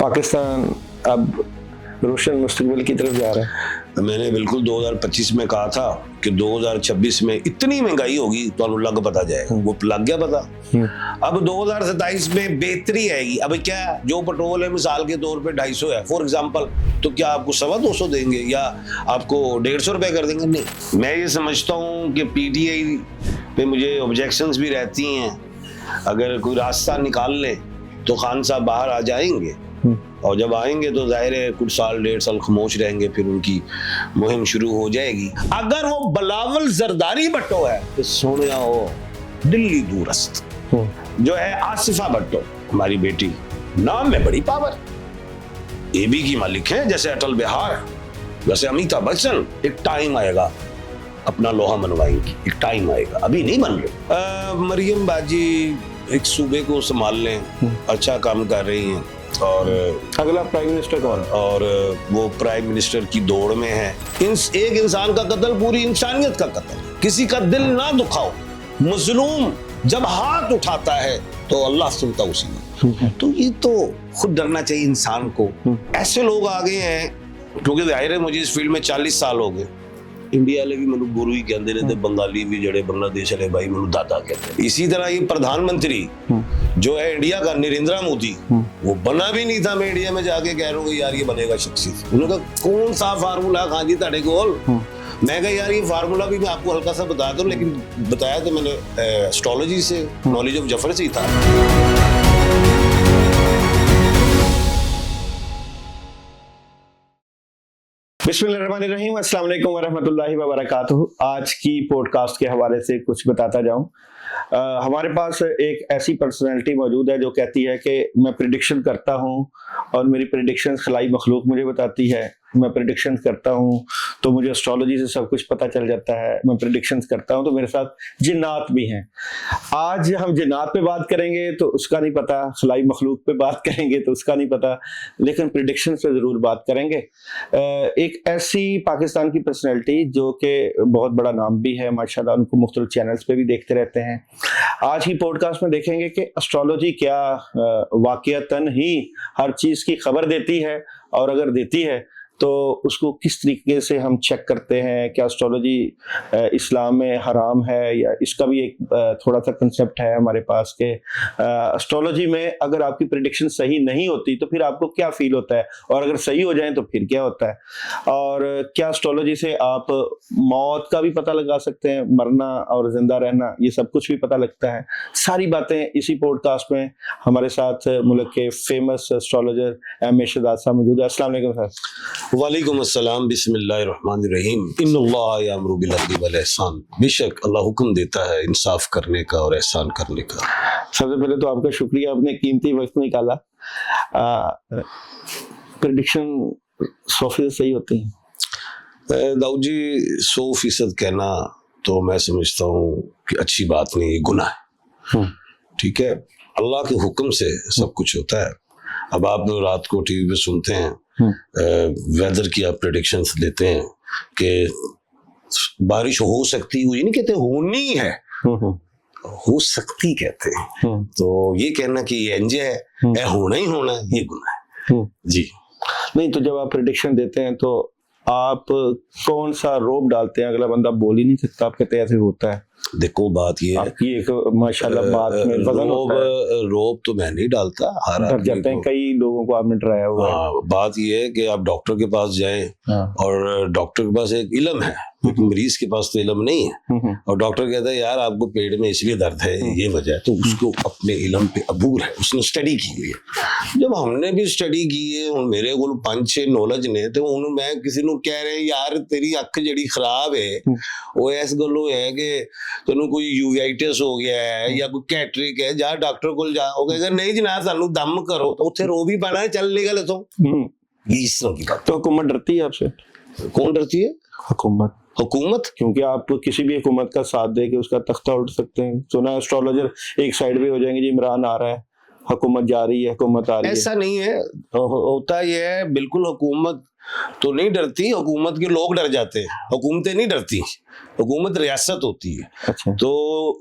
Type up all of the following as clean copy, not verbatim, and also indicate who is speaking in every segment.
Speaker 1: पाकिस्तान अब रोशन मुस्तकबिल की तरफ जा रहा है।
Speaker 2: मैंने बिल्कुल 2025 में कहा था कि 2026 में इतनी महंगाई होगी तो लग पता जाएगा, वो लग गया पता। अब 2027 में बेहतरी आएगी। अब क्या जो पेट्रोल है मिसाल के तौर पे 250 है फॉर एग्जांपल, तो क्या आपको 250 देंगे या आपको 150 रुपए कर देंगे? नहीं। मैं ये समझता हूँ कि पीटीआई पे मुझे ऑब्जेक्शंस भी रहती हैं। अगर कोई रास्ता निकाल ले तो खान साहब बाहर आ जाएंगे, और जब आएंगे तो जाहिर है कुछ साल 1.5 साल खामोश रहेंगे, फिर उनकी मुहिम शुरू हो जाएगी। अगर वो बिलावल जरदारी भट्टो है तो सोनिया हो दिल्ली दूरस्त, जो है आसिफा भट्टो हमारी बेटी, नाम में बड़ी पावर, एबी की मालिक है जैसे अटल बिहार, जैसे अमिताभ बच्चन। एक टाइम आएगा अपना लोहा मनवाएंगी, एक टाइम आएगा, अभी नहीं बन रहे। मरियम बाजी एक सूबे को संभाल लें, अच्छा काम कर रही हैं, और
Speaker 1: अगला प्राइम मिनिस्टर कौन?
Speaker 2: और वो प्राइम मिनिस्टर की दौड़ में है। एक इंसान का कत्ल पूरी इंसानियत का कत्ल, किसी का दिल ना दुखाओ। मजलूम जब हाथ उठाता है तो अल्लाह सुनता उसी में। तो ये तो खुद डरना चाहिए इंसान को। ऐसे लोग आ गए हैं, क्योंकि जाहिर है मुझे इस फील्ड में 40 साल हो गए। इंडिया वाले भी मैनू गुरु ही कहते रहते, बंगाली भी जड़े बांग्लादेश वाले भाई मैनू दादा कहते। इसी तरह ये प्रधानमंत्री जो है इंडिया का, नरेंद्र मोदी, वो बना भी नहीं था। मैं इंडिया में जाके कह रहा हूँ यार ये बनेगा शख्सी। उन्होंने कहा कौन सा फार्मूला खान जी ताड़े गोल? मैं कहा यार ये फार्मूला भी मैं आपको हल्का सा बता दूं, लेकिन बताया तो मैंने एस्ट्रोलॉजी से, नॉलेज ऑफ जफर से ही था।
Speaker 1: बिस्मिल्लाहिर्रहमानिर्रहीम, अस्सलाम वालेकुम वरहमतुल्लाहि वबरकातुहू। आज की पॉडकास्ट के हवाले से कुछ बताता जाऊं। हमारे पास एक ऐसी पर्सनैलिटी मौजूद है जो कहती है कि मैं प्रिडिक्शन करता हूं और मेरी प्रिडिक्शन खलाई मखलूक मुझे बताती है। मैं प्रिडिक्शन करता हूं तो मुझे एस्ट्रोलॉजी से सब कुछ पता चल जाता है। मैं प्रिडिक्शन करता हूं तो मेरे साथ जिन्नात भी हैं। आज हम जिन्नात पे बात करेंगे तो उसका नहीं पता, खलाई मखलूक पे बात करेंगे तो उसका नहीं पता, लेकिन प्रिडिक्शन पे ज़रूर बात करेंगे। एक ऐसी पाकिस्तान की पर्सनैलिटी जो कि बहुत बड़ा नाम भी है माशाल्लाह, उनको मुख्तलिफ चैनल्स पे भी देखते रहते हैं। आज की पॉडकास्ट में देखेंगे कि एस्ट्रोलॉजी क्या वाक़ियतन ही हर चीज़ की खबर देती है, और अगर देती है तो उसको किस तरीके से हम चेक करते हैं। क्या एस्ट्रोलॉजी इस्लाम में हराम है, या इसका भी एक थोड़ा सा कंसेप्ट है हमारे पास के एस्ट्रोलॉजी में अगर आपकी प्रेडिक्शन सही नहीं होती तो फिर आपको क्या फील होता है, और अगर सही हो जाए तो फिर क्या होता है, और क्या एस्ट्रोलॉजी से आप मौत का भी पता लगा सकते हैं, मरना और जिंदा रहना, ये सब कुछ भी पता लगता है। सारी बातें इसी पॉडकास्ट में हमारे साथ मुल्क के famous astrologer M A Shahzad साहब मौजूद है। अस्सलाम वालेकुम सर।
Speaker 2: वालेकुम अस्सलाम, बिस्मिल्लाहिर्रहमानिर्रहीम। इन्नल्लाह यामुरु बिल अदली वल एहसान। बेशक अल्लाह हुक्म देता है इंसाफ करने का और एहसान करने का।
Speaker 1: सबसे पहले तो आपका शुक्रिया, आपने कीमती वक्त निकाला। प्रेडिक्शन 100% सही होती है?
Speaker 2: दाऊद जी 100% कहना तो मैं समझता हूँ कि अच्छी बात नहीं, गुनाह है। ठीक है, अल्लाह के हुक्म से सब कुछ होता है। अब आप रात को टीवी पे सुनते हैं, वेदर की आप प्रेडिक्शंस लेते हैं कि बारिश हो सकती, हुई नहीं कहते होनी है, हो सकती कहते हैं। तो ये कहना कि ये एंजे है, होना ही होना है, ये गुनाह है जी।
Speaker 1: नहीं, तो जब आप प्रेडिक्शन देते हैं तो आप कौन सा रोब डालते हैं? अगला बंदा बोल ही नहीं सकता, आप कहते हैं ऐसे होता है।
Speaker 2: देखो बात ये है,
Speaker 1: आपकी एक माशाल्लाह बात में वजन होता है।
Speaker 2: रोब तो मैं नहीं डालता, हर
Speaker 1: डर जाते हैं कई लोगों को, आपने डराया हुआ है।
Speaker 2: बात ये है कि आप डॉक्टर के पास जाएं, और डॉक्टर के पास एक इल्म है, मरीज के पास तो इल्म नहीं है, और डॉक्टर कहता है यार आपको पेट में इसलिए दर्द है, ये वजह है, तो उसको अपने इल्म पे अबूर है, उसने स्टडी की हुई है। जब हमने भी स्टडी की है, मेरे को 5-6 नॉलेज ने, तो मैं किसी को कह रहे यार तेरी अख जड़ी खराब है, वो इस गलो है कि तेन कोई यूवाइटिस हो गया है या कोई कैटरिक है, जा डॉक्टर को जा। वो कहेगा नहीं जनाब सानू दम करो, तो उत्थे रो भी पैना है, चल निकल इथों। इस तरह की बात।
Speaker 1: तो हुकूमत डरती है आपसे?
Speaker 2: कौन डरती है?
Speaker 1: हुकूमत।
Speaker 2: हुकूमत,
Speaker 1: क्योंकि आप किसी भी हुकूमत का साथ दे के उसका तख्ता उल्ट सकते हैं। सुना एस्ट्रोलॉजर एक साइड पे हो जाएंगे, जी इमरान आ रहा है, हुकूमत जा रही है, हुकूमत आ रही है।
Speaker 2: ऐसा नहीं है, होता यह है बिल्कुल। हुकूमत तो नहीं डरती, हुकूमत के लोग डर जाते हैं, हुकूमतें नहीं डरती, हुकूमत रियासत होती है।
Speaker 1: अच्छा।
Speaker 2: तो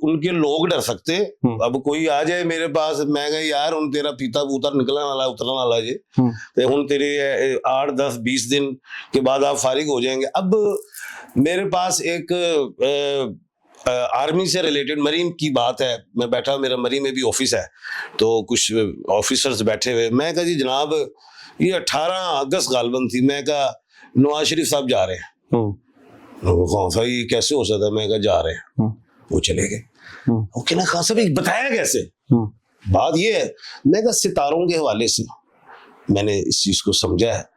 Speaker 2: उनके लोग डर सकते हैं। अब कोई आ जाए मेरे पास, मैं कहा यार हुन तेरा पीता पूता निकलने वाला उतरने वाला जे, तो हुन तेरे 8 10 20 दिन के बाद आप फारिग हो जाएंगे। अब मेरे पास एक आर्मी से रिलेटेड मरीन की बात है, मैं बैठा, मेरा मरी में भी ऑफिस है, तो कुछ ऑफिसर्स बैठे हुए, मैं कहा जी जनाब ये 18 अगस्त गालबन थी, मैं कहा नवाज शरीफ साहब जा रहे हैं। खान साहब ये कैसे हो सकता है, मैं कहा जा रहे हैं। वो चले गए। ओके ना खान साहब ये बताया कैसे? बात ये है, मैं कहा सितारों के हवाले से मैंने इस चीज को समझा है,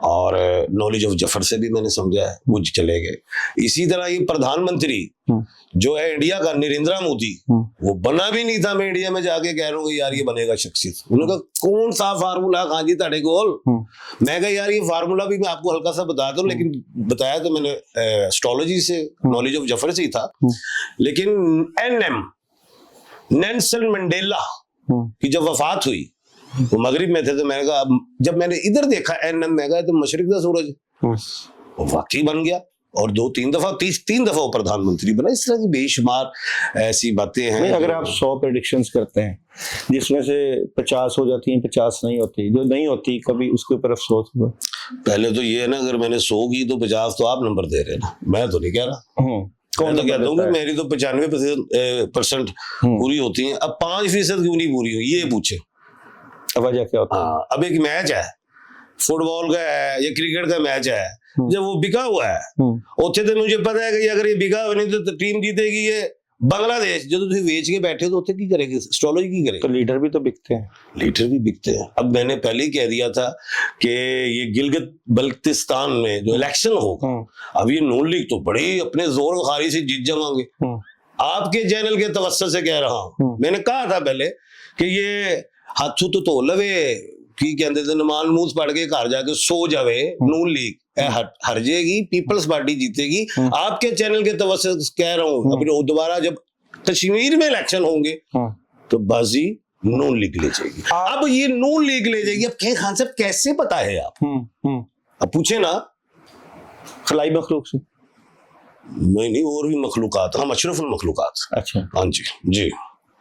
Speaker 2: और नॉलेज ऑफ जफर से भी मैंने समझा है, वो चले गए। इसी तरह ये प्रधानमंत्री जो है इंडिया का, नरेंद्र मोदी, वो बना भी नहीं था, मैं इंडिया में जाके कह रहा हूँ यार ये बनेगा शख्सियत। उन्होंने कहा कौन सा फार्मूला खान जी ताड़े गोल? मैं कहा यार ये फार्मूला भी मैं आपको हल्का सा बताता हूँ, लेकिन बताया तो मैंने एस्ट्रोलॉजी से, नॉलेज ऑफ जफर से ही था। लेकिन NM नेल्सन मंडेला की जब वफात हुई, वो मगरिब में थे, तो मैंने कहा जब मैंने इधर देखा NM, मैं कहा तो मशरिक का सूरज, वो वाकई बन गया, और 2-3 दफा 3 दफा वो प्रधानमंत्री बना। इस तरह की बेशुमार ऐसी बातें हैं।
Speaker 1: नहीं, अगर आप 100 प्रेडिक्शंस करते हैं जिसमें से 50 हो जाती हैं, 50 नहीं होती, जो नहीं होती कभी उसके ऊपर अफसोस हुआ?
Speaker 2: पहले तो ये है ना, अगर मैंने 100 की तो 50 तो आप नंबर दे रहे हैं ना, मैं तो नहीं कह रहा। मैं तो कहता हूँ कि मेरी तो 95% पूरी होती है। अब 5% क्यों नहीं पूरी हुई ये पूछे,
Speaker 1: वजह क्या होता है?
Speaker 2: हाँ, अब एक मैच है, फुटबॉल का है या क्रिकेट का मैच है, जब वो बिका हुआ है उत्थे तो मुझे पता है कि अगर ये बिका हुआ नहीं तो टीम जीतेगी ये बांग्लादेश, जो तुम बेच के बैठे हो तो उत्थे की करेगी, एस्ट्रोलॉजी की करेगी?
Speaker 1: तो लीडर भी तो बिकते हैं।
Speaker 2: लीडर भी बिकते हैं। अब मैंने पहले ही कह दिया था कि ये गिलगित बल्तिस्तान में जो इलेक्शन होगा, अब ये नून लीग तो बड़ी अपने जोर खारी से जीत जाएंगे। आपके चैनल के तवस्सुत से कह रहा हूं, मैंने कहा था पहले कि ये हाथों तो धो लवे की कहते थे, नमाज मूज पढ़ के घर जाके सो जावे, नून लीग हर जाएगी, पीपल्स पार्टी जीतेगी। आपके चैनल के तवस्सुत कह रहा हूं, अभी दोबारा जब कश्मीर में इलेक्शन होंगे तो बाजी नून लीग ले जाएगी। अब ये नून लीग ले जाएगी। अब कहें खान साहब कैसे पता है आप? अब पूछे ना
Speaker 1: खलाई मखलूक से।
Speaker 2: नहीं, और भी मखलूकात, हम अशरफुल मखलूकात।
Speaker 1: अच्छा,
Speaker 2: हाँ जी जी।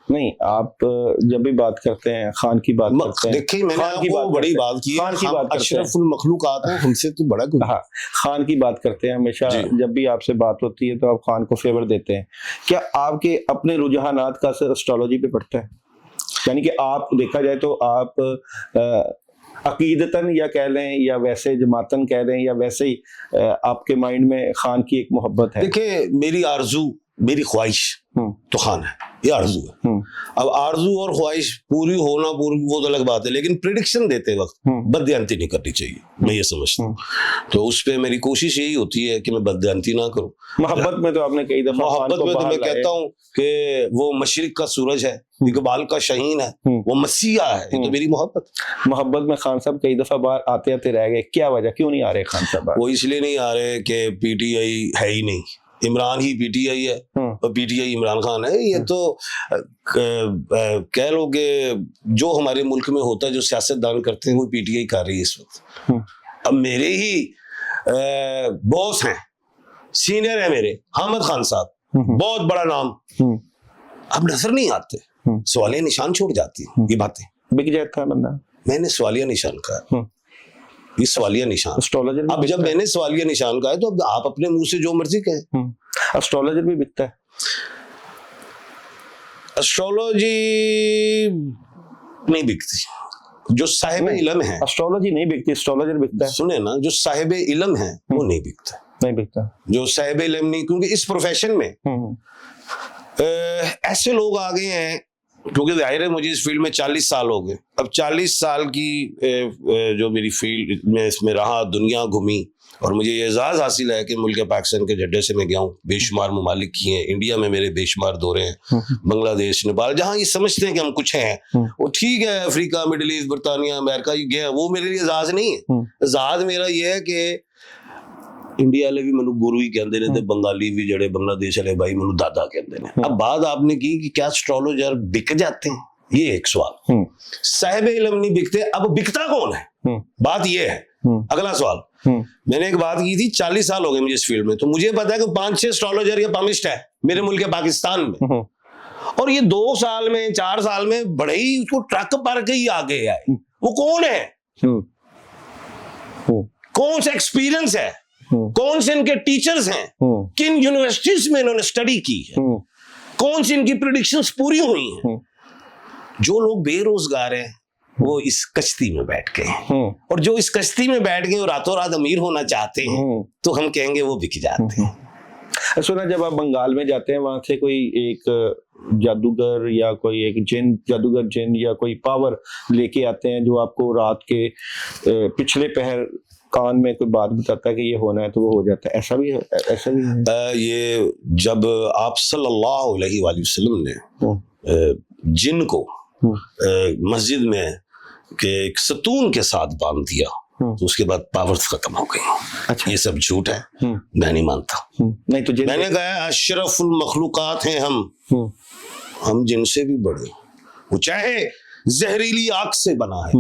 Speaker 1: नहीं, आप जब भी बात करते हैं खान की बात करते हैं,
Speaker 2: देखिए मैंने आपको बड़ी बात की,
Speaker 1: खान की बात
Speaker 2: अशरफुल मखलूकात हो, हमसे तो बड़ा कुछ।
Speaker 1: हाँ, खान की बात करते हैं हमेशा, जब भी आपसे बात होती है तो आप खान को फेवर देते हैं। क्या आपके अपने रुझानात का असर एस्ट्रोलॉजी पे पड़ता है? यानी कि आप देखा जाए तो आप अकीदतन या कह लें या वैसे जमातन कह लें या वैसे ही आपके माइंड में खान की एक मोहब्बत है?
Speaker 2: देखिए मेरी आरजू, मेरी ख्वाहिश तो खान है, ये आरजू है। अब आरजू और ख्वाहिश पूरी होना पूरी वो तो अलग बात है, लेकिन प्रिडिक्शन देते वक्त बदयांती नहीं करनी चाहिए, मैं ये समझता हूँ। तो उस पे मेरी कोशिश यही होती है कि मैं बदयांती ना करूँ।
Speaker 1: मोहब्बत में तो आपने कई दफा,
Speaker 2: मोहब्बत में तो मैं कहता हूँ कि वो मशरिक का सूरज है, इकबाल का शाहीन है, वो मसीहा है, ये तो मेरी
Speaker 1: मोहब्बत में खान साहब कई दफा बाहर आते आते रह गए। क्या वजह, क्यों नहीं आ रहे खान साहब?
Speaker 2: वो इसलिए नहीं आ रहे कि PTI है ही नहीं, इमरान ही PTI है और PTI इमरान खान है। ये तो कह लो कि जो हमारे मुल्क में होता है, जो सियासतदान करते हैं, वो PTI कर रही है इस वक्त। अब मेरे ही बॉस हैं, सीनियर है मेरे, हामिद खान साहब, बहुत बड़ा नाम, अब नजर नहीं आते, सवालिया निशान छोड़ जाती है ये बातें।
Speaker 1: बिक जाता है बंदा।
Speaker 2: मैंने सवालिया निशान कहा, ये सवालिया निशान।
Speaker 1: एस्ट्रोलॉजर
Speaker 2: अब जब मैंने सवालिया निशान कहा है तो अब आप अपने मुंह से जो मर्जी कहें।
Speaker 1: एस्ट्रोलॉजर भी बिकता है?
Speaker 2: एस्ट्रोलॉजी नहीं बिकती, जो साहिब इल्म है।
Speaker 1: एस्ट्रोलॉजी नहीं बिकती, एस्ट्रोलॉजर बिकता है।
Speaker 2: सुने ना, जो साहिब इल्म है वो नहीं बिकता,
Speaker 1: नहीं बिकता।
Speaker 2: जो साहिब इल्म नहीं, क्योंकि इस प्रोफेशन में ऐसे लोग आ गए हैं, क्योंकि जाहिर है मुझे इस फील्ड में 40 साल हो गए। अब 40 साल की जो मेरी फील्ड में इसमें रहा, दुनिया घूमी, और मुझे ये एजाज़ हासिल है कि मुल्क पाकिस्तान के झड्डे से मैं गया हूँ, बेशुमार ममालिक किए हैं, इंडिया में मेरे बेशुमार दौरे हैं, बांग्लादेश, नेपाल, जहाँ ये समझते हैं कि हम कुछ हैं, वो ठीक है, अफ्रीका, मिडिल ईस्ट, बरतानिया, अमेरिका ये गया, वो मेरे लिए एजाज़ नहीं है। एजाज़ मेरा ये है कि इंडिया वाले भी मैनू गुरु ही कहते हैं, बंगाली भी जड़े बांग्लादेश वाले भाई मैनू दादा कहते हैं। अब बात आपने की कि क्या एस्ट्रोलॉजर बिक जाते हैं? ये एक सवाल। साहिब इल्म नहीं बिकते, अब बिकता कौन है? बात ये है। अगला सवाल, मैंने एक बात की थी, 40 साल हो गए मुझे इस फील्ड में, तो मुझे पता है कि 5-6 एस्ट्रोलॉजर या पामिस्ट है मेरे मुल्क के पाकिस्तान में, और ये 2 साल में 4 साल में बड़े ही उसको ट्रक पर के ही आगे आए। वो कौन है? कौन सा एक्सपीरियंस है? कौन से इनके टीचर्स हैं? किन यूनिवर्सिटीज में इन्होंने स्टडी की है? कौन सी इनकी प्रेडिक्शंस पूरी हुई हैं? जो लोग बेरोजगार हैं वो इस कश्ती में बैठ गए हैं, और जो इस कश्ती में बैठ गए वो रातों रात अमीर होना चाहते हैं, तो हम कहेंगे वो बिक जाते हैं।
Speaker 1: सुना, जब आप बंगाल में जाते हैं वहां से कोई एक जादूगर या कोई एक जादूगर जिन या कोई पावर लेके आते हैं जो आपको रात के पिछले पहर कान में कोई बात बताता है कि ये होना है तो वो हो जाता है, ऐसा भी है? ऐसा भी है?
Speaker 2: ये जब आप सल्लल्लाहु अलैहि वसल्लम ने जिन को मस्जिद में के एक सतून के साथ बांध दिया, तो उसके बाद पावर्स खत्म हो गई।
Speaker 1: अच्छा।
Speaker 2: ये सब झूठ है, मैं नहीं मानता।
Speaker 1: नहीं तो
Speaker 2: मैंने कहा अशरफुल मखलूकात हैं हम जिनसे भी बड़े। वो चाहे जहरीली आग से बना है,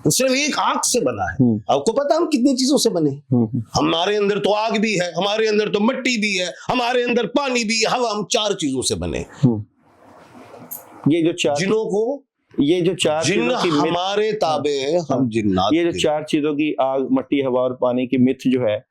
Speaker 2: वो सिर्फ एक आग से बना है। आपको पता हम कितनी चीजों से बने? हमारे अंदर तो आग भी है, हमारे अंदर तो मिट्टी भी है, हमारे अंदर पानी भी है, हवा, हम 4 चीजों से बने।
Speaker 1: ये जो 4
Speaker 2: जिनों को,
Speaker 1: ये जो 4
Speaker 2: जिन हमारे ताबे हैं, हम जिन्नात।
Speaker 1: ये जो 4 चीजों की, आग, मिट्टी, हवा और पानी की मिथ जो है,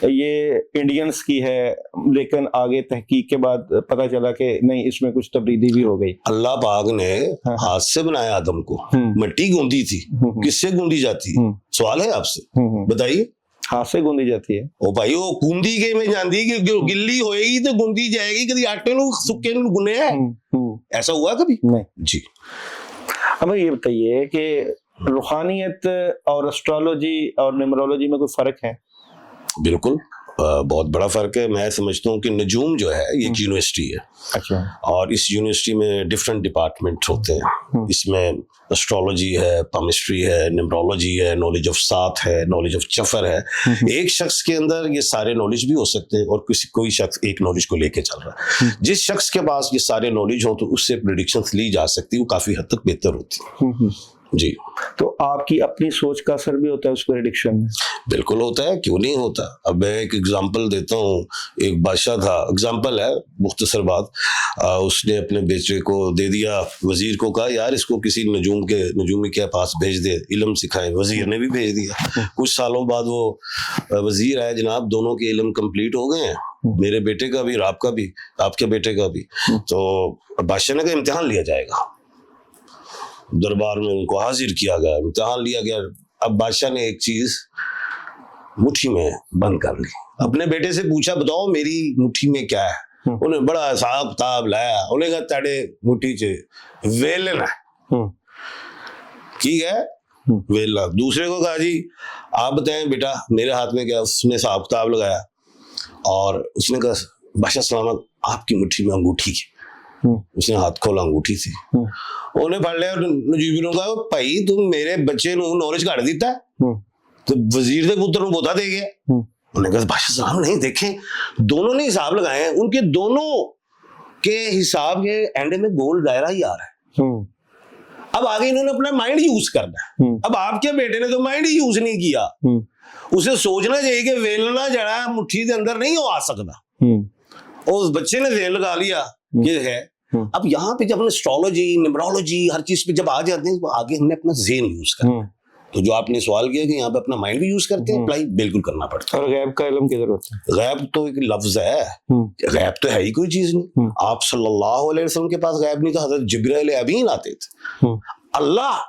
Speaker 1: ये इंडियंस की है, लेकिन आगे तहकीक के बाद पता चला कि नहीं, इसमें कुछ तब्दीली भी हो गई।
Speaker 2: अल्लाह पाक ने हाथ से बनाया आदम को, मिट्टी गूंदी थी, किससे गूंदी जाती? सवाल है आपसे, बताइए।
Speaker 1: हाथ से गूंदी जाती है।
Speaker 2: ओ भाई, वो गूंदी के में जानती कि गिल्ली होएगी तो गूंदी जाएगी, कभी आटे नु सुक्के नु गुने है? ऐसा हुआ कभी?
Speaker 1: नहीं
Speaker 2: जी।
Speaker 1: अब ये बताइए कि रूहानियत और एस्ट्रोलॉजी और न्यूमरोलॉजी में कोई फर्क है?
Speaker 2: बिल्कुल, बहुत बड़ा फर्क है। मैं समझता हूँ कि नजूम जो है ये एक यूनिवर्सिटी है।
Speaker 1: अच्छा।
Speaker 2: और इस यूनिवर्सिटी में डिफरेंट डिपार्टमेंट होते हैं। इसमें एस्ट्रोलॉजी है, पामिस्ट्री है, न्यूमरोलॉजी है, नॉलेज ऑफ सात है, नॉलेज ऑफ चफर है। एक शख्स के अंदर ये सारे नॉलेज भी हो सकते हैं, और कोई शख्स एक नॉलेज को लेके चल रहा है। जिस शख्स के पास ये सारे नॉलेज हो तो उससे प्रेडिक्शंस ली जा सकती है, वो काफी हद तक बेहतर होती है। जी।
Speaker 1: तो आपकी अपनी सोच का असर भी होता है उस प्रेडिक्शन में?
Speaker 2: बिल्कुल होता है, क्यों नहीं होता। अब मैं एक एग्जांपल देता हूँ। एक बादशाह था, एग्जांपल है, मुख्तसर बात, उसने अपने बेटे को दे दिया, वजीर को कहा यार इसको किसी नजूमी के पास भेज दे, इल्म सिखाए। वजीर ने भी भेज दिया। कुछ सालों बाद वो वजीर आया, जनाब दोनों के इल्म कंप्लीट हो गए हैं, मेरे बेटे का भी और आपका भी, आपके बेटे का भी। तो बादशाह ने कहा इम्तिहान लिया जाएगा। दरबार में उनको हाजिर किया गया, इम्तिहान लिया गया। अब बादशाह ने एक चीज मुट्ठी में बंद कर ली। अपने बेटे से पूछा बताओ मेरी मुट्ठी में क्या है? उन्हें बड़ा हिसाब किताब लाया। उन्हें कहा ताड़े मुट्ठी च वेलन है। ठीक है, वेला। दूसरे को कहा जी आप बताएं बेटा मेरे हाथ में क्या? उसने हिसाब किताब लगाया और उसने कहा बादशाह सलामत आपकी मुट्ठी में अंगूठी की। उसने हाथ खोला, अंगूठी थी। उन्हें पढ़ लिया। नजीब ने कहा भाई तुम मेरे बच्चे नु नॉलेज काट दिता है, तो वजीर के पुत्र नु बोता दे गया। उन्होंने कहा बादशाह साहब नहीं देखें, दोनों ने हिसाब लगाए हैं, उनके दोनों के हिसाब के एंड में गोल दायरा ही आ रहा है। अब आगे इन्होंने अपना माइंड यूज करना है। अब आपके बेटे ने तो माइंड ही यूज नहीं किया। उसे सोचना चाहिए कि वेलना जड़ा मुट्ठी के अंदर नहीं आ सकता, और उस बच्चे ने जेल लगा लिया ये है। अब यहाँ पे जब हम एस्ट्रोलॉजी, न्यूमरोलॉजी हर चीज पे जब आ जाते हैं तो आगे हमने अपना ज़हन यूज करना है। तो जो आपने सवाल किया कि यहाँ पे अपना माइंड भी यूज करते हैं, अप्लाई बिल्कुल करना पड़ता है।
Speaker 1: और गैब का इल्म किधर होता है?
Speaker 2: गैब तो एक लफ्ज है, गैब तो है ही कोई चीज नहीं। आप सल्लल्लाहु अलैहि वसल्लम के पास गैब नहीं था, हज़रत जिब्राइल अमीन आते थे। अल्लाह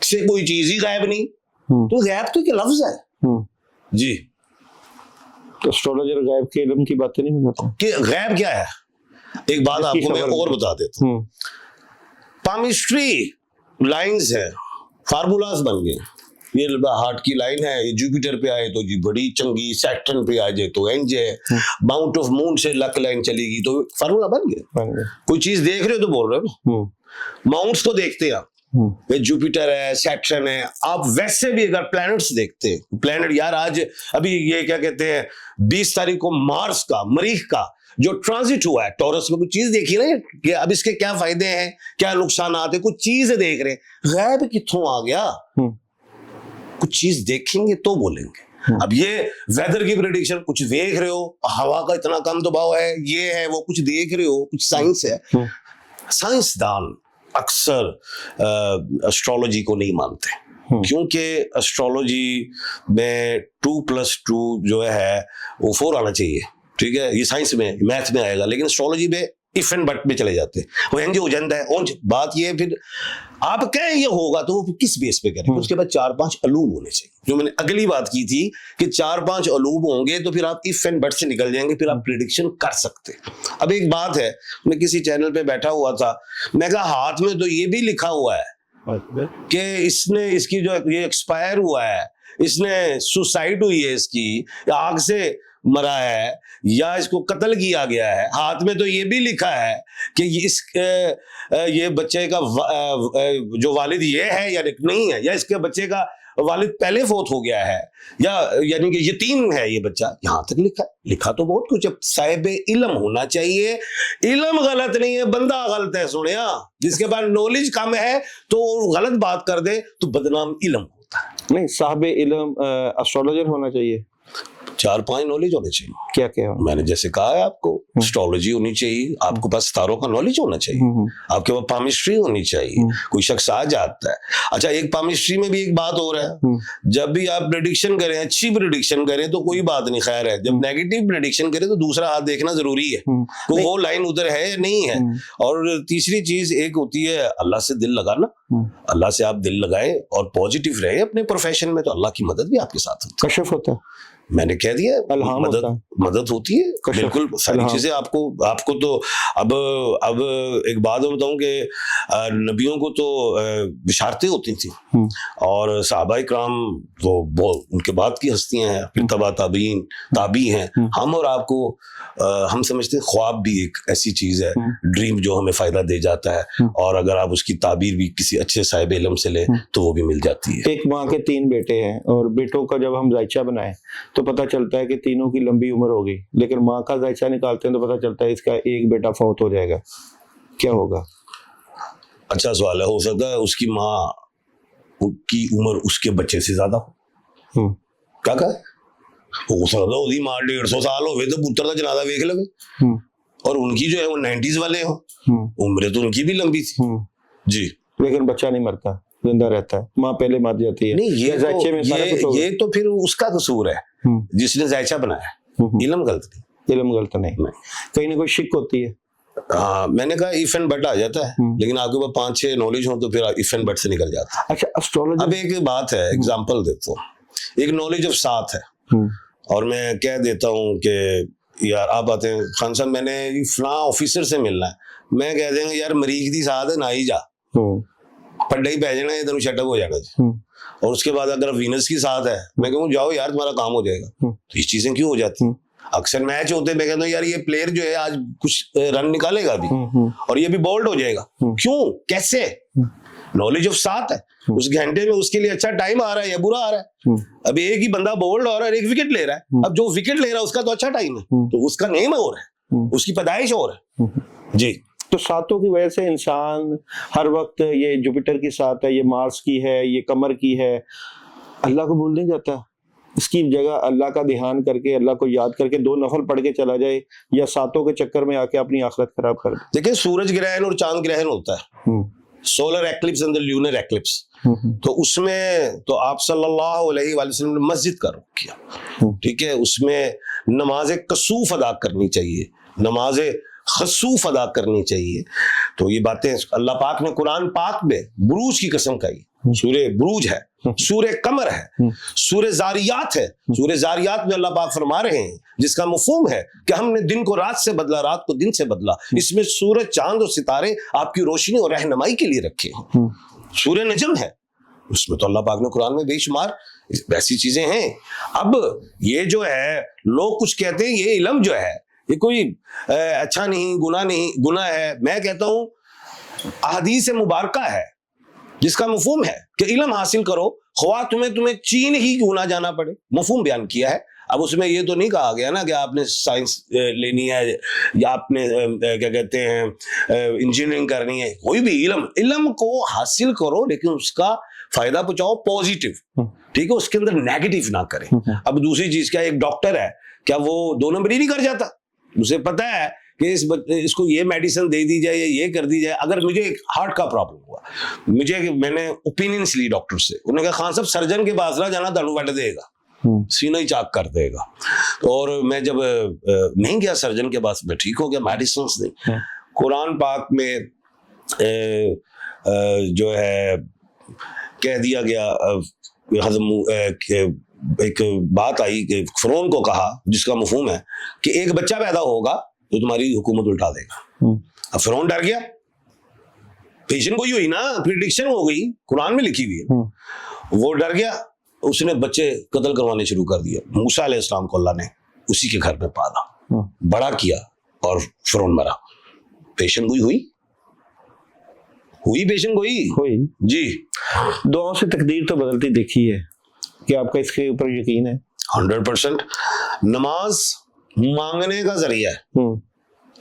Speaker 2: से कोई चीज ही गैब नहीं, तो गैब तो एक लफ्ज है। जी।
Speaker 1: तो एस्ट्रोलॉजर गैब के इल्म की बातें नहीं बताते
Speaker 2: कि गैब क्या है। एक बात आपको मैं और बता देता हूँ। पामिस्ट्री लाइंस है, फार्मूलाज बन गए। ये हार्ट की लाइन है, ये जुपिटर पे आए तो जी बड़ी चंगी, सैटर्न पे आ जाए तो एंज है, माउंट ऑफ मून से लक लाइन चलेगी, तो फार्मूला बन गया। कोई चीज देख रहे हो तो बोल रहे हो। माउंट्स तो देखते हैं ये जुपिटर है, सैटर्न है। आप वैसे भी अगर प्लैनेट्स देखते हैं, प्लैनेट यार आज अभी ये क्या कहते हैं 20 तारीख को मार्स का, मरीख का जो ट्रांजिट हुआ है टॉरस में, कुछ चीज देखी ना कि अब इसके क्या फायदे हैं, क्या नुकसान आते, कुछ चीज देख रहे हैं। गैब कित्थों आ गया? कुछ चीज देखेंगे तो बोलेंगे। अब ये वेदर की प्रेडिक्शन, कुछ देख रहे हो, हवा का इतना कम दबाव है, ये है, वो कुछ देख रहे हो, कुछ साइंस है। साइंसदान अक्सर एस्ट्रोलॉजी को नहीं मानते, क्योंकि एस्ट्रोलॉजी में 2+2 जो है वो 4 आना चाहिए, ठीक है, ये साइंस में, मैथ में आएगा, लेकिन एस्ट्रोलॉजी में इफ एंड बट में चले जाते हैं। वो यंग हो जाता है। और बात ये फिर आप कहें ये होगा तो वो किस बेस पे करें? उसके बाद 4-5 अलूब होने चाहिए, जो मैंने अगली बात की थी कि 4-5 अलूब होंगे तो फिर आप इफ एंड बट से निकल जाएंगे, फिर आप प्रिडिक्शन कर सकते हैं। अब एक बात है, मैं किसी चैनल पे बैठा हुआ था, मैं कहा हाथ में तो ये भी लिखा हुआ है कि इसने, इसकी जो ये एक्सपायर हुआ है, इसने सुसाइड हुई है, इसकी आग से मरा है या इसको कत्ल किया गया है, हाथ में तो ये भी लिखा है कि ये बच्चे का जो वालिद ये है या नहीं है, या इसके बच्चे का वालिद पहले फौत हो गया है, या यानी कि यतीम है ये बच्चा, यहां तक लिखा है। लिखा तो बहुत कुछ है, साहिब इल्म होना चाहिए। इल्म गलत नहीं है, बंदा गलत है। सुनिया, जिसके पास नॉलेज कम है तो गलत बात कर दे तो बदनाम इल्म होता है।
Speaker 1: नहीं, साहिब इल्म एस्ट्रोलॉजर होना चाहिए,
Speaker 2: 4-5 नॉलेज होने चाहिए।
Speaker 1: क्या क्या? मैंने
Speaker 2: जैसे कहा है आपको, एस्ट्रोलॉजी होनी चाहिए, आपके पास तारों का नॉलेज होना चाहिए, आपके पास पामिस्ट्री होनी चाहिए। कोई शख्स आ जाता है, अच्छा एक पामिस्ट्री में भी एक बात हो रहा है, जब भी आप प्रेडिक्शन करें, अच्छी प्रेडिक्शन करें तो कोई बात नहीं, खैर है। जब नेगेटिव प्रेडिक्शन करें तो दूसरा हाथ देखना जरूरी है, वो लाइन उधर है या नहीं है। और तीसरी चीज एक होती है अल्लाह से दिल लगाना। अल्लाह से आप दिल लगाए और पॉजिटिव रहे अपने प्रोफेशन में, तो अल्लाह की मदद भी आपके साथ होती है।
Speaker 1: कशफ होता है,
Speaker 2: मैंने कह दिया, मदद होती है, बिल्कुल सारी चीजें आपको तो अब एक बात बताऊं कि नबियों को तो बिशारतें होती थी, और सहाबा इकराम तो उनके बाद की हस्तियां हैं, फिर तबा ताबीन ताबी हैं। हम और आपको हम समझते हैं ख्वाब भी एक ऐसी चीज है, ड्रीम जो हमें फायदा दे जाता है, और अगर आप उसकी ताबीर भी किसी अच्छे साहिब इल्म से ले तो वो भी मिल जाती है।
Speaker 1: एक माँ के 3 बेटे हैं, और बेटों का जब हम जायचा बनाए तो पता चलता है कि तीनों की लंबी उम्र हो गई, लेकिन माँ का जायचा निकालते हैं तो पता चलता है इसका एक बेटा फौत हो जाएगा। क्या होगा?
Speaker 2: अच्छा सवाल है। हो सकता है उसकी माँ की उम्र उसके बच्चे से ज्यादा हो। क्या कहा? हो सकता है माँ 150 साल हो तो पुत्र का जनाजा वेख लगे, और उनकी जो है वो 90s वाले हो, उम्र तो उनकी भी लंबी थी जी,
Speaker 1: लेकिन बच्चा नहीं मरता, जिंदा रहता है। माँ पहले मर जाती है।
Speaker 2: नहीं, ये तो फिर उसका कसूर है जिसने जायचा बनाया, इल्म गलत नहीं।
Speaker 1: इल्म गलत नहीं, कहीं ना कोई शिक होती है।
Speaker 2: हाँ, मैंने कहा इफ एंड बट आ जाता है, लेकिन आपके पास 5-6 नॉलेज हो तो फिर इफ एंड बट से निकल जाता है।
Speaker 1: अच्छा, एस्ट्रोलॉजी, अब
Speaker 2: एक बात है, एग्जांपल देता हूँ। एक नॉलेज ऑफ 7 है, और मैं कह देता हूँ कि यार आप आते हैं खान साहब, मैंने फलां ऑफिसर से मिलना है, मैं कह देंगे यार मरीज दी साथ है ना ही जा, पड्डे ही पै जाना, इधर शटअप हो जाना जी। और उसके बाद अगर वीनस की साथ है, मैं कहूँ जाओ यार तुम्हारा काम हो जाएगा। तो इस चीजें क्यों हो जाती हैं? अक्सर मैच होते मैं कहता हूँ यार ये प्लेयर जो है आज कुछ रन निकालेगा अभी, और ये भी बोल्ड हो जाएगा। क्यों? कैसे? नॉलेज ऑफ 7 है, उस घंटे में उसके लिए अच्छा टाइम आ रहा है या बुरा आ रहा है। अब एक ही बंदा बोल्ड हो रहा है, एक विकेट ले रहा है, अब जो विकेट ले रहा है उसका तो अच्छा टाइम है, तो उसका नेम और है, उसकी पैदाइश और है जी।
Speaker 1: तो सातों की वजह से इंसान हर वक्त, ये जुपिटर की साथ है, ये मार्स की है, ये कमर की है, अल्लाह को भूल नहीं जाता। इसकी जगह अल्लाह का ध्यान करके, अल्लाह को याद करके 2 नफल पढ़ के चला जाए, या सातों के चक्कर में आके अपनी आखिरत खराब कर दे।
Speaker 2: देखिए, सूरज ग्रहण और चांद ग्रहण होता है, solar eclipse and the lunar eclipse, तो उसमें तो आप सल्लल्लाहु अलैहि वसल्लम ने मस्जिद का रुख किया, ठीक है। उसमें नमाज कसूफ अदा करनी चाहिए, नमाज खसूफ अदा करनी चाहिए। तो ये बातें अल्लाह पाक ने कुरान पाक में बुरूज की कसम खाई, सूरे बुरूज है, सूरे कमर है, सूरे जारियात है। सूरे जारियात में अल्लाह पाक फरमा रहे हैं, जिसका मफहूम है कि हमने दिन को रात से बदला, रात को दिन से बदला। इसमें सूरज, चांद और सितारे आपकी रोशनी और रहनुमाई के लिए रखे हैं। सूर्य नजम है, उसमें तो अल्लाह पाक ने कुरान में बेशुमार ऐसी चीजें हैं। अब ये जो है, लोग कुछ कहते हैं ये इल्म जो है ये कोई अच्छा नहीं, गुनाह है। मैं कहता हूं अहदीस मुबारका है, जिसका मफहूम है कि इल्म हासिल करो, ख्वाह तुम्हें चीन ही क्यों ना जाना पड़े। मफहूम बयान किया है, अब उसमें ये तो नहीं कहा गया ना कि आपने साइंस लेनी है या आपने क्या कहते हैं इंजीनियरिंग करनी है। कोई भी इल्म को हासिल करो, लेकिन उसका फायदा पहुंचाओ पॉजिटिव, ठीक है, उसके अंदर नेगेटिव ना करें। अब दूसरी चीज क्या, एक डॉक्टर है, क्या वो 2 नंबरी नहीं कर जाता? उसे पता है कि इसको ये मेडिसिन दे दी जाए या ये कर दी जाए। अगर मुझे एक हार्ट का प्रॉब्लम हुआ, मैंने ओपिनियंस ली डॉक्टर से, उन्होंने कहा खान साहब सर्जन के पास ना जाना, दारू बैठ देगा, सीना ही चाक कर देगा। और मैं जब नहीं गया सर्जन के पास, मैं ठीक हो गया, मेडिसिन नहीं। कुरान पाक में जो है कह दिया गया, एक बात आई कि फिरौन को कहा, जिसका मफहूम है कि एक बच्चा पैदा होगा तो तुम्हारी हुकूमत उल्टा देगा। अब फिरौन डर गया, पेशेंट कोई हुई ना, प्रिडिक्शन हो गई, कुरान में लिखी हुई है। वो डर गया, उसने बच्चे कत्ल करवाने शुरू कर दिए। मूसा अलैहिस्सलाम को अल्लाह ने उसी के घर में पाला, बड़ा किया, और फिरौन मरा। पेशेंट कोई हुई पेशेंट कोई जी।
Speaker 1: दुआओं से तकदीर तो बदलती देखी है, कि आपका इसके ऊपर यकीन है?
Speaker 2: 100%। नमाज मांगने का जरिया है,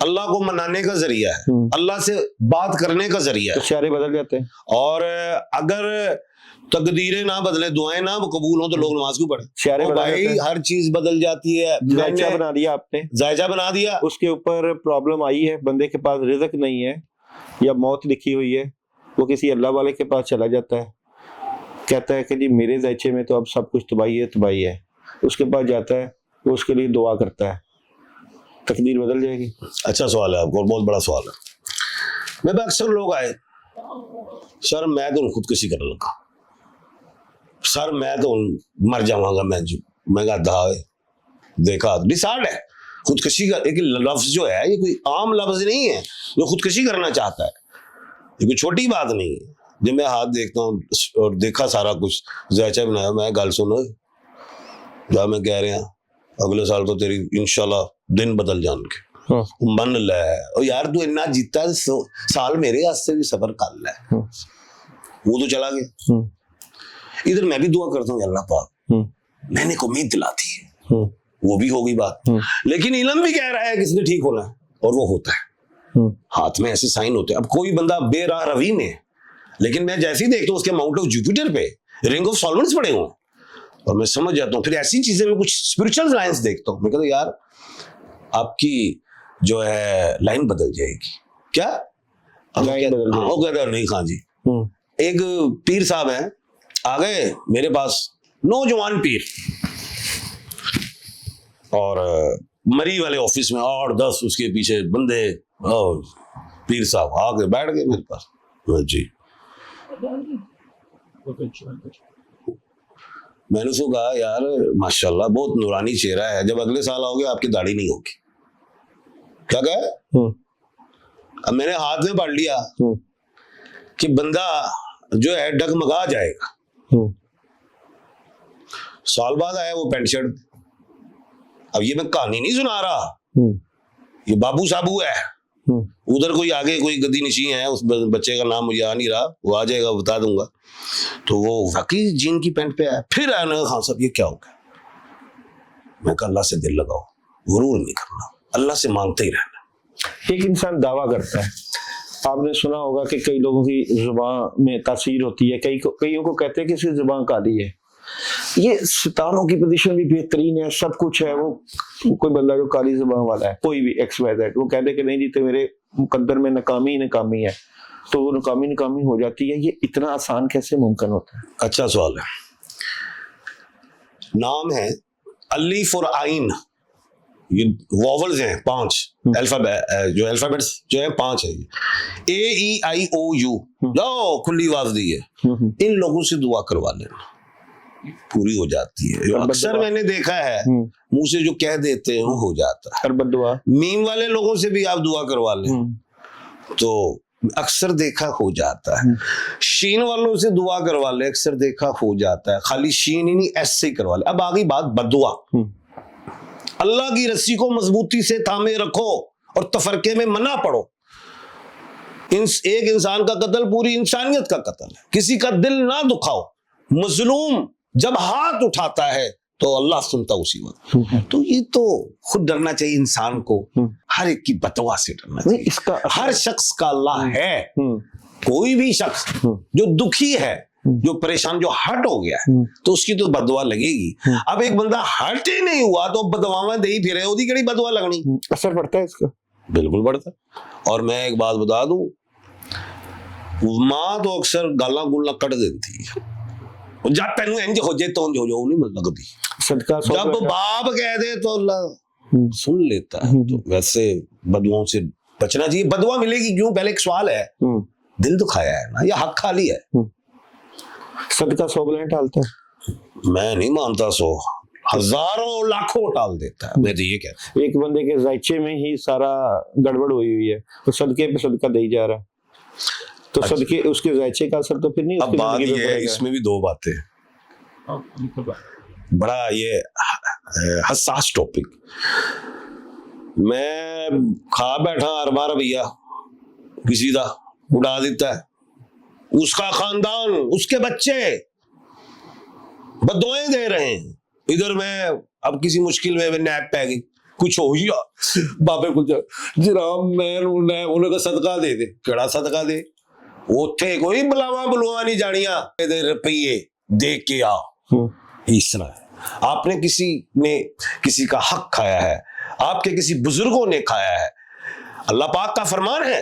Speaker 2: अल्लाह को मनाने का जरिया है, अल्लाह से बात करने का जरिया है।
Speaker 1: इशारे बदल जाते हैं।
Speaker 2: और अगर तकदीरें ना बदले, दुआएं ना कबूल हो, तो लोग नमाज क्यों पढ़े?
Speaker 1: इशारे बदल
Speaker 2: भाई
Speaker 1: जाते हैं।
Speaker 2: हर चीज बदल जाती है।
Speaker 1: जायजा बना दिया आपने,
Speaker 2: जायजा बना दिया,
Speaker 1: उसके ऊपर प्रॉब्लम आई है, बंदे के पास रिज़्क नहीं है या मौत लिखी हुई है, वो किसी अल्लाह वाले के पास चला जाता है, कहता है कि जी मेरे जायचे में तो अब सब कुछ तबाही है। उसके पास जाता है, वो उसके लिए दुआ करता है, तकदीर बदल जाएगी।
Speaker 2: अच्छा सवाल है आपको, बहुत बड़ा सवाल है। मेरे पास अक्सर लोग आए, सर मैं तो खुदकुशी करने लगा, सर मैं तो मर जाऊंगा, मैं गधा है। देखा डिसार्ड है, खुदकुशी का एक लफ्ज जो है, ये कोई आम लफ्ज नहीं है जो खुदकुशी करना चाहता है, ये कोई छोटी बात नहीं है। जब मैं हाथ देखता हूँ और देखा सारा कुछ जायचा बनाया, मैं गल सुनो जा, मैं कह रहे हैं अगले साल तो तेरी इंशाल्लाह दिन बदल जाएंगे, मन ले और यार तू इतना जीता साल मेरे हाथ से भी सफर कर ले। वो तो चला गया। इधर मैं भी दुआ करता हूँ अल्लाह पाक मैंने को उम्मीद दिलाती है, वो भी हो गई बात। लेकिन इल्म भी कह रहा है किसने ठीक होना है, और वो होता है, हाथ में ऐसे साइन होते हैं। अब कोई बंदा बेराह रवी में है, लेकिन मैं जैसे ही देखता हूँ उसके माउंट ऑफ जुपिटर पे रिंग ऑफ सॉल्वेंट्स पड़े हुए हैं, और मैं समझ जाता हूँ। फिर ऐसी चीजें मैं कुछ स्पिरिचुअल लाइन्स देखता हूँ, मैं कहता हूँ यार आपकी जो है लाइन बदल जाएगी। क्या नहीं खान जी, एक पीर साहब हैं, आ गए मेरे पास, नौजवान पीर, और मरी वाले ऑफिस में और 10 उसके पीछे बंदे, और पीर साहब आके बैठ गए मेरे पास। जी मैंने उसको कहा यार माशाल्लाह बहुत नूरानी चेहरा है, जब अगले साल आओगे आपकी दाढ़ी नहीं होगी। क्या कहा? अब मैंने हाथ में पढ़ लिया कि बंदा जो है डगमगा जाएगा। साल बाद आया वो पैंट शर्ट। अब ये मैं कहानी नहीं सुना रहा, ये बाबू साबू है, उधर कोई आगे कोई गद्दी नशी है, उस बच्चे का नाम मुझे आ नहीं रहा, वो आ जाएगा बता दूंगा। तो वो वाकई जीन की पैंट पे आया, फिर आया ना, खान साहब ये क्या हो गया? मैं कहा अल्लाह से दिल लगाओ, गुरूर नहीं करना, अल्लाह से मांगते ही रहना।
Speaker 1: एक इंसान दावा करता है, आपने सुना होगा कि कई लोगों की जुबान में तासीर होती है, कईयों को कहते हैं कि इसकी जुबान काली है। ये सितारों की पोजीशन भी बेहतरीन है, सब कुछ है, वो कोई बंदा जो काली जुबान वाला है, कोई भी XYZ, वो कहते कि नहीं जी तो मेरे मुकद्दर में नाकामी है, तो वो नाकामी हो जाती है। ये इतना आसान कैसे मुमकिन होता है?
Speaker 2: अच्छा सवाल है। नाम है अलीफ और आइन, ये वॉवल्स हैं 5, अल्फाबेट्स जो है 5 है, AEIOU, लो खुली आवाज दी है, इन लोगों से दुआ करवा लेना, पूरी हो जाती है। अक्सर मैंने देखा है मुंह से जो कह देते हैं वो हो जाता है।
Speaker 1: दुआ
Speaker 2: मीम वाले लोगों से भी आप दुआ करवा लें तो अक्सर देखा हो जाता है। शीन वालों से दुआ करवा ले, अक्सर देखा हो जाता है। खाली शीन ही नहीं, ऐसे ही करवा ले। अब आ गई बात बद्दुआ। अल्लाह की रस्सी को मजबूती से थामे रखो और तफरके में मना पड़ो। एक इंसान का कत्ल पूरी इंसानियत का कत्ल है, किसी का दिल ना दुखाओ। मजलूम जब हाथ उठाता है तो अल्लाह सुनता उसी वक्त। तो ये तो खुद डरना चाहिए इंसान को, हर एक की बददुआ से डरना चाहिए।
Speaker 1: इसका
Speaker 2: हर शख्स का अल्लाह है, कोई भी शख्स जो दुखी है, जो परेशान, जो हर्ट हो गया है, तो उसकी तो बददुआ लगेगी। अब एक बंदा हर्ट ही नहीं हुआ तो बददुआवां दे ही फिरे, ओदी केड़ी बददुआ लगनी।
Speaker 1: असर पड़ता है इसका?
Speaker 2: बिल्कुल पड़ता। और मैं एक बात बता दूं, मां तो अक्सर गालां गुलां कट देती है, जब तेनू इंज हो जाए तो इंज हो जाओ, नहीं मतलब लगदी।
Speaker 1: सदका
Speaker 2: जब बाप कह दे तो अल्लाह सुन लेता है। तो वैसे बदुआओं से बचना चाहिए। बदुआ मिलेगी क्यों? पहले एक सवाल है, दिल दुखाया है ना, या हक खाली है?
Speaker 1: सदका 100 बलाएं टालता है?
Speaker 2: मैं नहीं मानता 100, हजारों लाखों टाल देता है। मैं तो ये कहता
Speaker 1: एक बंदे के जायचे में ही सारा गड़बड़ हुई है, तो सदके पे सदका दे जा रहा है, तो सदके उसके जायचे का असर तो फिर नहीं।
Speaker 2: अब बात ये है, इसमें भी दो बातें, बड़ा ये हसास टॉपिक। मैं खा बैठा अरबा रुपया किसी का उड़ा देता है, उसका खानदान, उसके बच्चे बददुआएं दे रहे हैं, इधर मैं अब किसी मुश्किल में नैप पै गई, कुछ हो गया, बाबे कुछ जनाब मैं उन्हें सदका दे दे। केड़ा सदका दे? उत्थे कोई बुलावा नहीं जानिया, रुपये दे के आ। इस तरह है। आपने किसी ने किसी का हक खाया है, आपके किसी बुजुर्गों ने खाया है। अल्लाह पाक का फरमान है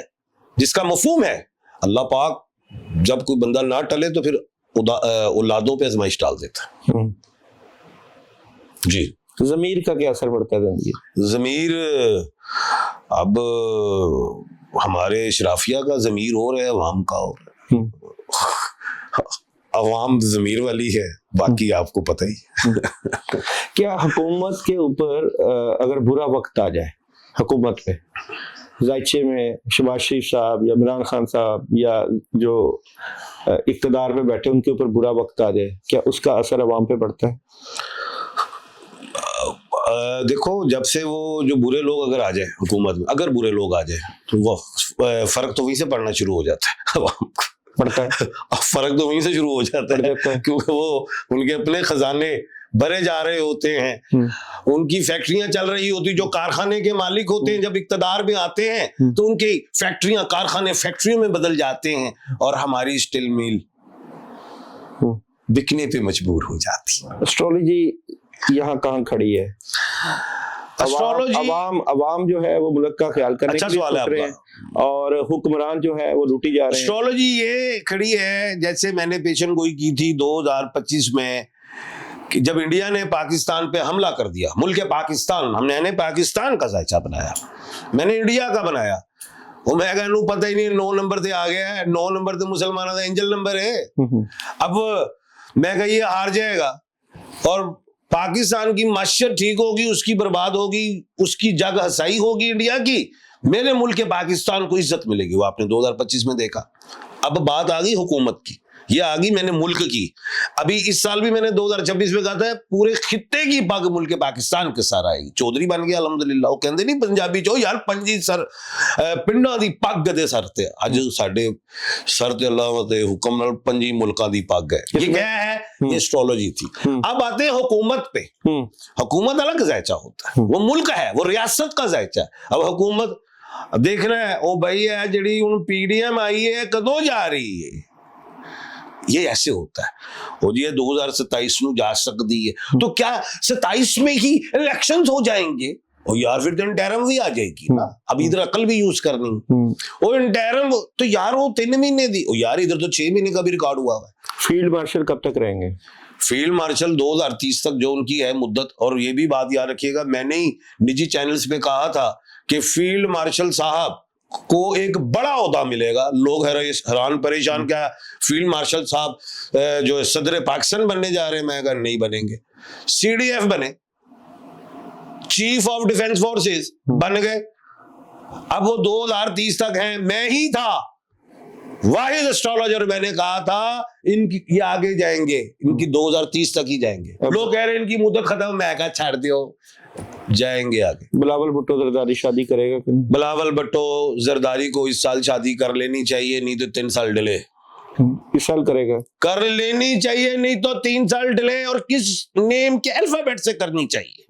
Speaker 2: जिसका मफहूम है, अल्लाह पाक जब कोई बंदा ना टले तो फिर औलादों पे आजमाइश डाल देता है। जी।
Speaker 1: ज़मीर का क्या असर पड़ता है जिंदगी?
Speaker 2: ज़मीर, अब हमारे शराफिया का ज़मीर और है, अवाम का और है। अवाम ज़मीर वाली है, बाकी आपको पता ही।
Speaker 1: क्या हुकूमत के ऊपर अगर बुरा वक्त आ जाए, हुकूमत पे जायचे में शहबाज शरीफ साहब या इमरान खान साहब या जो इक़्तिदार पे बैठे उनके ऊपर बुरा वक्त आ जाए, क्या उसका असर अवाम पे पड़ता है?
Speaker 2: देखो, जब से वो जो बुरे लोग अगर आ जाए हुकूमत में, अगर बुरे लोग आ जाए तो वो फर्क तो वहीं से पड़ना शुरू हो जाता है अवाम को।
Speaker 1: पड़ता है
Speaker 2: फर्क तो वहीं से शुरू हो जाता है, क्योंकि वो उनके अपने खजाने भरे जा रहे होते हैं, उनकी फैक्ट्रियां चल रही होती, जो कारखाने के मालिक होते हैं जब इक्तदार में आते हैं तो उनकी फैक्ट्रियां, कारखाने फैक्ट्रियों में बदल जाते हैं, और हमारी स्टील मिल बिकने पे मजबूर हो जाती है।
Speaker 1: एस्ट्रोलॉजी यहाँ कहाँ खड़ी है?
Speaker 2: एस्ट्रोलॉजी,
Speaker 1: अवाम जो है वो मुल्क का ख्याल करने
Speaker 2: अच्छा सवाल है आपका,
Speaker 1: और हुक्मरान जो है वो लूटी जा रहे हैं।
Speaker 2: एस्ट्रोलॉजी ये खड़ी है, जैसे मैंने पेशन गोई की थी 2025 में, कि जब इंडिया ने पाकिस्तान पे हमला कर दिया, मुल्क पाकिस्तान, हमने पाकिस्तान का जायचा बनाया, मैंने इंडिया का बनाया, वो मैं कहूँ पता ही नहीं 9 नंबर से आ गया है, 9 नंबर से मुसलमानों का एंजल नंबर है। अब मैं कही हार जाएगा और पाकिस्तान की माशियत ठीक होगी, उसकी बर्बाद होगी, उसकी जग हसाई होगी इंडिया की, मेरे मुल्क के पाकिस्तान को इज्जत मिलेगी। वो आपने 2025 में देखा। अब बात आ गई हुकूमत की, ये आ गई मैंने मुल्क की। अभी इस साल भी मैंने 2026 में कहा था पूरे खित्ते की पग मुल्क के पाकिस्तान के सार आएगी। चौधरी बन गया अल्हम्दुलिल्लाह। वो कहते नहीं पंजाबी चो यार पंजी सर पिंडां दी पग दे सर ते, अज साडे सर ते अल्लाह दे हुक्म नाल पंजी मुल्कां दी पग है। ये क्या है? ये एस्ट्रोलॉजी थी। अब आते हैं हुकूमत पे। हुकूमत अलग जायचा होता है, वो मुल्क है, वो रियासत का जायचा है। अब हुकूमत देखना है ओ भाई है जिहड़ी हुण पीडीएम आई है कदों जा रही है, ये ऐसे होता है। और ये 2027 में जा सकती है, तो क्या 27 में ही इलेक्शंस हो जाएंगे? और यार फिर तो इंटरम भी आ जाएगी ना। अब इधर अकल भी यूज करनी, और इंटरम तो यार वो 3 महीने दी, और यार इधर तो 6 महीने का भी रिकॉर्ड हुआ है।
Speaker 1: फील्ड मार्शल कब तक रहेंगे?
Speaker 2: फील्ड मार्शल 2030 तक जो उनकी है मुद्दत। और ये भी बात याद रखिएगा, मैंने ही निजी चैनल्स पे कहा था कि फील्ड मार्शल साहब को एक बड़ा ओहदा मिलेगा। लोग हैरान परेशान, क्या फील्ड मार्शल साहब जो सदर पाकिस्तान बनने जा रहे हैं? मैं अगर नहीं बनेंगे, CDF बने, चीफ ऑफ डिफेंस फोर्सेस बन गए। अब वो 2030 तक हैं। मैं ही था वाहिद एस्ट्रोलॉजर, मैंने कहा था इनकी ये आगे जाएंगे, इनकी 2030 तक ही जाएंगे। लोग कह रहे हैं इनकी मुद्दत खत्म, मैं कहा छाड़ दियो, जाएंगे आगे।
Speaker 1: बिलावल भुट्टो जरदारी शादी करेगा कि नहीं?
Speaker 2: बिलावल भुट्टो जरदारी को इस साल शादी कर लेनी चाहिए, नहीं तो 3 साल डिले।
Speaker 1: किस साल करेगा?
Speaker 2: कर लेनी चाहिए, नहीं तो 3 साल डिले। और किस नेम के अल्फाबेट से करनी चाहिए?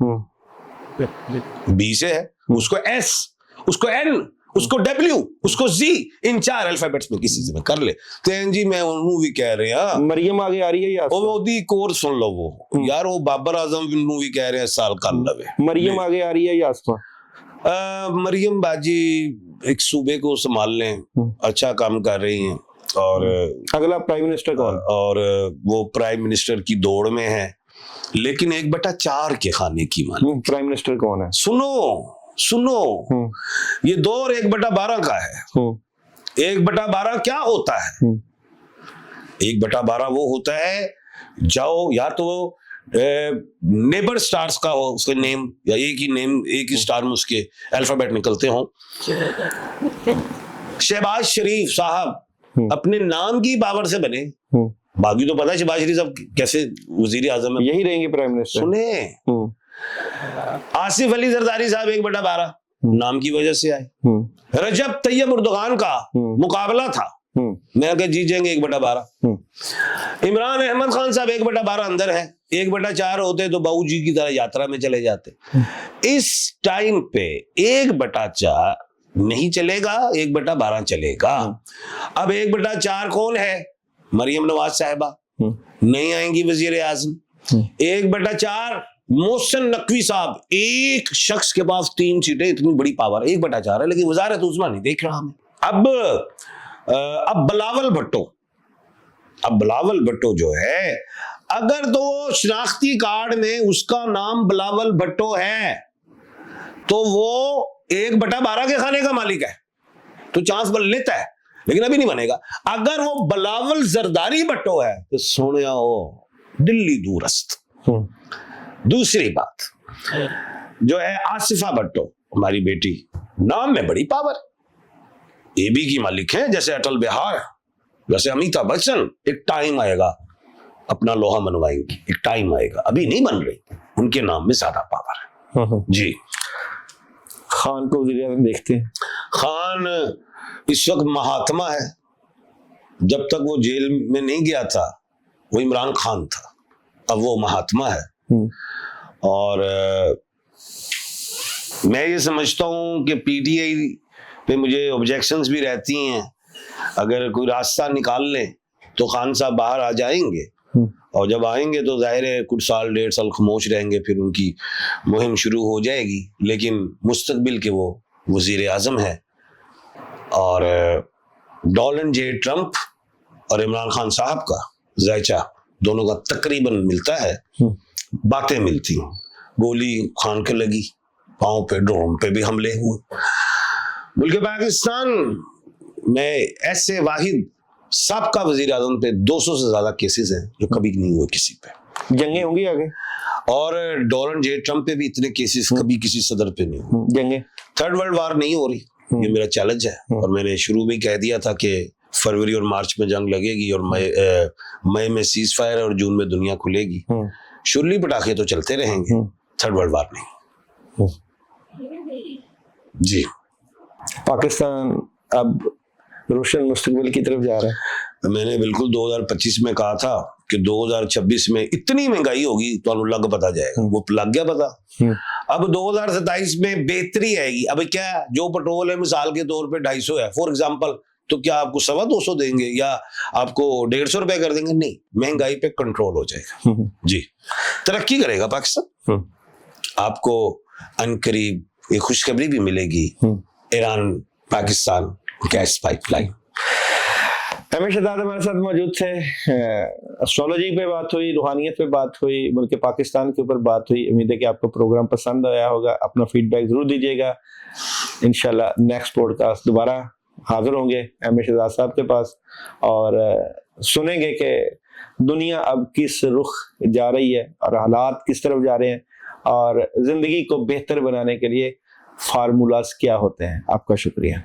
Speaker 2: बी से है, उसको एस, उसको एन, उसको डब्ल्यू, उसको जी, इन 4 अल्फाबेट्स में किसी से कर ले। तो जी मैं मूवी कह रहे हैं,
Speaker 1: मरियम आगे आ रही है या
Speaker 2: ओदी कोर्स सुन लो वो यार, वो बाबर आजम मूवी कह रहे हैं साल का लवे।
Speaker 1: मरियम आगे आ रही है या आसमा?
Speaker 2: मरियम बाजी एक सूबे को संभाल लें, अच्छा काम कर रही हैं। और
Speaker 1: अगला प्राइम मिनिस्टर कौन?
Speaker 2: और वो प्राइम मिनिस्टर की दौड़ में है, लेकिन 1/4 के खाने की मान।
Speaker 1: प्राइम मिनिस्टर कौन है?
Speaker 2: सुनो ये दौर 1/12 का है। 1/12 क्या होता है? 1/12 वो होता है, जाओ या तो नेबर स्टार्स का हो उसके नेम, या एक ही स्टार में उसके अल्फाबेट निकलते हो। शहबाज शरीफ साहब अपने नाम की पावर से बने, बाकी तो पता है शहबाज शरीफ साहब कैसे वजीर आजम है,
Speaker 1: यही रहेंगे प्राइम मिनिस्टर।
Speaker 2: सुने आसिफ अली जरदारी साहब 1/12 नाम की वजह से आए। रजब तैयब उर्दुगान का मुकाबला था, मैं अगर जीत जाएंगे 1/12। इमरान अहमद खान साहब 1/12 अंदर है, 1/4 होते तो बाबू जी की तरह यात्रा में चले जाते। इस टाइम पे 1/4 नहीं चलेगा, 1/12 चलेगा। अब 1/4 कौन है? मरियम नवाज साहिबा नहीं आएंगी वजीर आजम। 1/4 मोहसिन नकवी साहब, एक शख्स के पास 3 सीटें, इतनी बड़ी पावर, 1/4 है, लेकिन वजारत उस्मा नहीं देख रहा हमें। अब बिलावल भुट्टो जो है, अगर तो शनाख्ती कार्ड में उसका नाम बिलावल भुट्टो है तो वो 1/12 के खाने का मालिक है, तो चांस बन लेता है, लेकिन अभी नहीं बनेगा। अगर वो बिलावल जरदारी भुट्टो है तो सोने हो दिल्ली दूरस्त। दूसरी बात जो है आसिफा भुट्टो, हमारी बेटी, नाम में बड़ी पावर, एबी की मालिक है, जैसे अटल बिहार, जैसे अमिताभ बच्चन। एक टाइम आएगा अपना लोहा मनवाएंगे, एक टाइम आएगा, अभी नहीं बन रही, उनके नाम में ज्यादा पावर है। जी।
Speaker 1: खान को वज़ीर आज़म देखते हैं?
Speaker 2: खान इस वक्त महात्मा है, जब तक वो जेल में नहीं गया था वो इमरान खान था, अब वो महात्मा है। और मैं ये समझता हूं कि पीटीआई पे मुझे ऑब्जेक्शंस भी रहती हैं, अगर कोई रास्ता निकाल ले तो खान साहब बाहर आ जाएंगे, और जब आएंगे तो जाहिर है कुछ साल 1.5 साल खामोश रहेंगे, फिर उनकी मुहिम शुरू हो जाएगी, लेकिन मुस्तकबिल के वो वजीर आजम है। और डोनाल्ड जे ट्रंप और इमरान खान साहब का जायचा दोनों का तकरीबन मिलता है, बातें मिलती हैं। गोली खान के लगी, पांव पे ड्रोन पे भी हमले हुए। मुल्क पाकिस्तान में ऐसे वाहिद सबका वजीर आजम पे 200 से ज्यादा केसेस हैं जो कभी नहीं हुए किसी पे।
Speaker 1: जंगें होंगी आगे?
Speaker 2: और डोनाल्ड जे ट्रंप पे भी इतने केसेस कभी किसी सदर पे नहीं हुए।
Speaker 1: जंगें,
Speaker 2: थर्ड वर्ल्ड वार नहीं हो रही, ये मेरा चैलेंज है। और मैंने शुरू में कह दिया था कि फरवरी और मार्च में जंग लगेगी, और मई में सीज फायर, और जून में दुनिया खुलेगी। शुरली पटाखे तो चलते रहेंगे, थर्ड वर्ल्ड वार नहीं। जी।
Speaker 1: पाकिस्तान अब रोशन मुस्तकबिल की तरफ जा रहा है।
Speaker 2: मैंने बिल्कुल 2025 में कहा था कि 2026 में इतनी महंगाई होगी तो लग पता जाएगा, वो लग गया पता। अब 2027 में बेहतरी आएगी। अब क्या, जो पेट्रोल है मिसाल के तौर पे 250 है फॉर एग्जांपल, तो क्या आपको 225 देंगे या आपको 150 रुपए कर देंगे? नहीं, महंगाई पे कंट्रोल हो जाएगा। जी, तरक्की करेगा पाकिस्तान। आपको अनकरीब ये खुशखबरी भी मिलेगी, ईरान पाकिस्तान गैस पाइपलाइन।
Speaker 1: हमेशा हमारे साथ मौजूद थे। एस्ट्रोलॉजी पे बात हुई, रूहानियत पे बात हुई, मुल्क पाकिस्तान के ऊपर बात हुई। उम्मीद है कि आपको प्रोग्राम पसंद आया होगा। अपना फीडबैक जरूर दीजिएगा। इंशाल्लाह नेक्स्ट पॉडकास्ट दोबारा हाजिर होंगे हमेशा साहब के पास, और सुनेंगे कि दुनिया अब किस रुख जा रही है और हालात किस तरफ जा रहे हैं, और जिंदगी को बेहतर बनाने के लिए फार्मूलाज क्या होते हैं। आपका शुक्रिया।